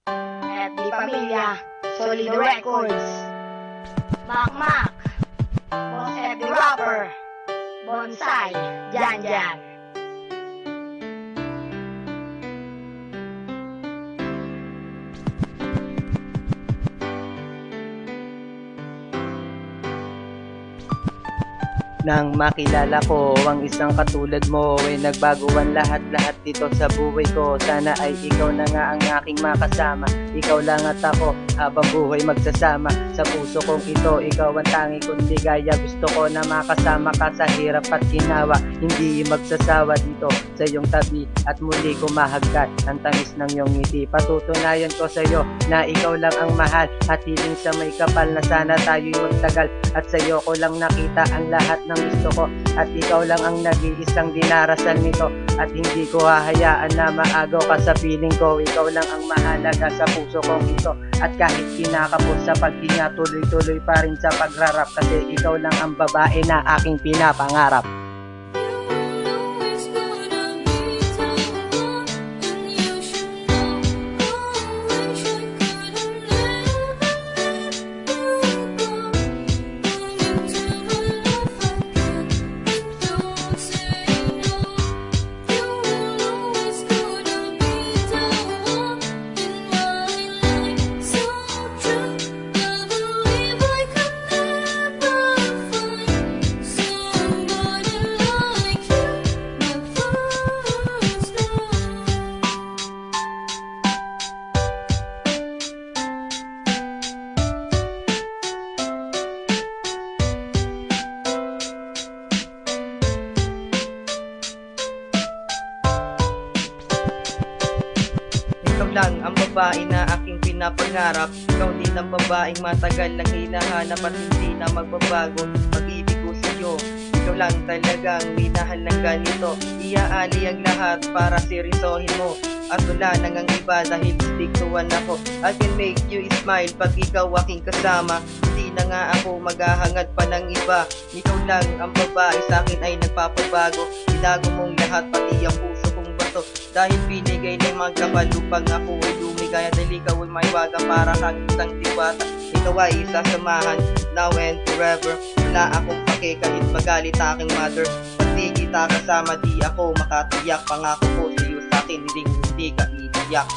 at Di Pamilya, Solido Records, Mac, Boss F the Rapper, Bonsai, Jan. Nang makilala ko ang isang katulad mo, nagbago ang lahat dito sa buhay ko. Sana ay ikaw na nga ang aking makasama. Ikaw lang at ako habang buhay magsasama. Sa puso kong ito, ikaw ang tangi kong ligaya. Gusto ko na makasama ka sa hirap at ginawa. Hindi magsasawa dito sa iyong tabi at muli ko mahagkat ang tamis ng iyong ngiti. Patutunayan ko sa iyo na ikaw lang ang mahal at hiling sa may kapal na sana tayo'y magtagal. At sa iyo ko lang nakita ang lahat ng gusto ko at ikaw lang ang nag-iisang dinarasal nito. At hindi ko hahayaan na maagaw ka sa piling ko. Ikaw lang ang mahalaga sa puso kong ito. At kahit kinakapos sa paghinga, tuloy-tuloy pa rin sa pagrarap. Kasi ikaw lang ang babae na aking pinapangarap. Ikaw lang ang babae na aking pinapangarap. Ikaw din ang babaeng matagal nang hinahanap at hindi na magbabago pag-ibig ko sa iyo. Ikaw lang talagang minahal ng ganito. Iaali ang lahat para seryosohin mo. At wala nang ang iba dahil stick to one ako. I can make you smile pag ikaw aking kasama. Hindi na nga ako maghahangad pa ng iba. Ikaw lang ang babae sa akin ay nagpapabago. Binago mong lahat pati ang puso kong bato. Dahil binigay ng magkapal upang ako ay lumigaya. Dahil ikaw ay may waga para kang isang diwata. Ikaw ay isasamahan now and forever. Wala akong pake kahit magalit aking mother. Pag di kita kasama di ako makatiyak. Pangako ko sa iyo sa akin hindi ka iiyak.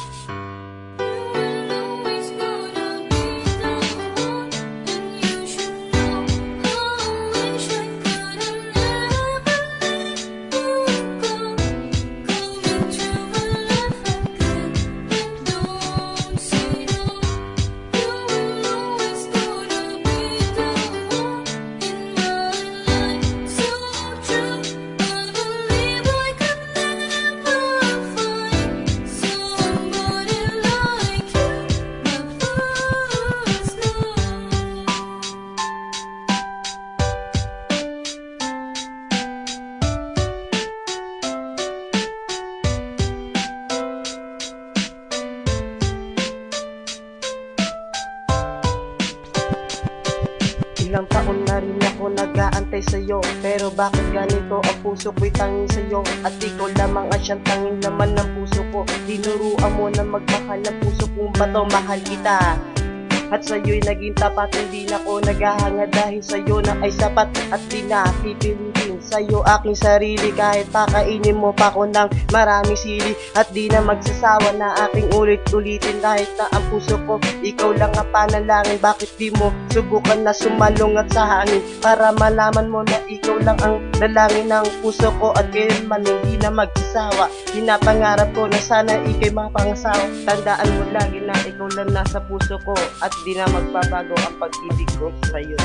Ilang taon na rin ako nag-aantay sa'yo, pero bakit ganito ang puso ko'y tanging sa'yo? At ikaw lamang ang siyang tanging laman ng puso ko. Tinuruan mo na magmahal ng puso kong bato, mahal kita. At sa'yo'y naging tapat, hindi na ako naghahanga dahil sa'yo na ay sapat. At di na pipilitin sa'yo aking sarili, kahit pakainin mo pa ko ng marami sili. At di na magsasawa na aking ulit-ulitin, kahit na ang puso ko ikaw lang ang panalangin. Bakit di mo subukan na sumalungat sa hangin, para malaman mo na ikaw lang ang dalangin ng puso ko. At kailanman hindi na magsasawa, pinapangarap ko na sana ikay mapangasawa. Tandaan mo lagi na ikaw lang nasa puso ko, at di na magbabago ang pag-ibig ko sa'yo.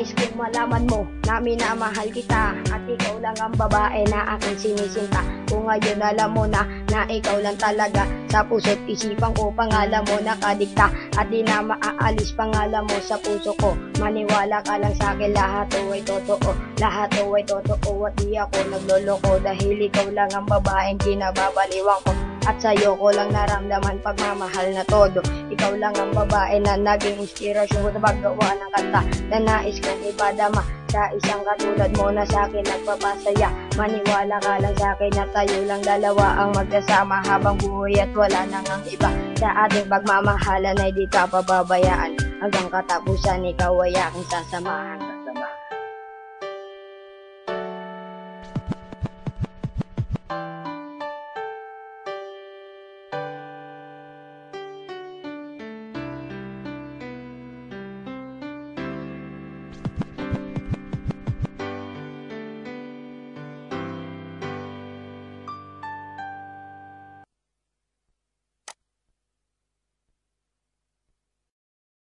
Nais kong malaman mo na minamahal kita, at ikaw lang ang babae na aking sinisinta. Kung ngayon alam mo na ikaw lang talaga, sa puso't isipan ko pangalan mo nakadikta, at di na maaalis pangalan mo sa puso ko. Maniwala ka lang sa akin, lahat to ay totoo, lahat to ay totoo, at di ako nagloloko, dahil ikaw lang ang babaeng kinababaliwan ko. At sa'yo ko lang naramdaman pagmamahal na todo. Ikaw lang ang babae na naging inspirasyon sa paggawa ng kanta na nais kong ipadama sa isang katulad mo na sa'kin nagpapasaya. Maniwala ka lang sa'kin na tayo lang dalawa ang magkasama habang buhay, at wala nang ang iba. Sa ating pagmamahalan ay di ka pababayaan, hanggang katapusan ikaw ay aking sasamahan.